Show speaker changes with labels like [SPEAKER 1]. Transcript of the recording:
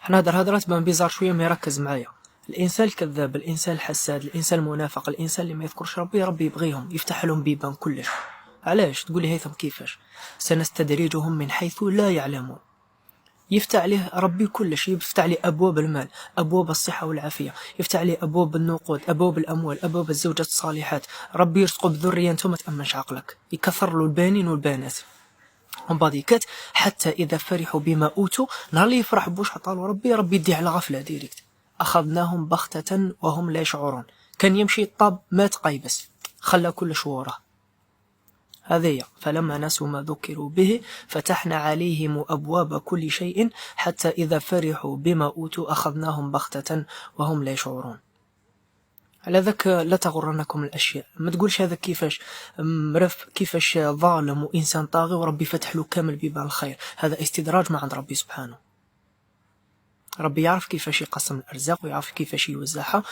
[SPEAKER 1] حنا هضرات تبان بيزار شويه، ما يركز معايا. الانسان الكذاب، الانسان الحساد، الانسان المنافق، الانسان اللي ما يذكرش ربي، ربي يبغيهم يفتح لهم بيبان كلش. علاش تقول لي هيثم كيفاش؟ سنستدرجهم من حيث لا يعلمون. يفتح عليه ربي كلش، يفتح عليه ابواب المال، ابواب الصحه والعافيه، يفتح عليه ابواب النقود، ابواب الاموال، ابواب الزوجات الصالحات. ربي يرزقه بذريه انت ما تامنش عقلك، يكثر له البانين والبانات. ومن بعد كات حتى اذا فرحوا بما اوتوا، نهار اللي يفرح بوش عطالو ربي، ربي يديه على غفله ديريكت. اخذناهم بغته وهم لا يشعرون. كان يمشي طاب مات قيبس، خلى كل شعوره. هذه فلما نسوا ما ذكروا به فتحنا عليهم أبواب كل شيء حتى إذا فرحوا بما أوتوا أخذناهم بغتة وهم لا يشعرون. على ذاك لا تغرنكم الأشياء. ما تقولش هذا كيفاش مرف، كيفاش ظالم وإنسان طاغي وربي فتح له كامل بيبان الخير. هذا استدراج ما عند ربي سبحانه. ربي يعرف كيفاش يقسم الأرزاق ويعرف كيفاش يوزعها.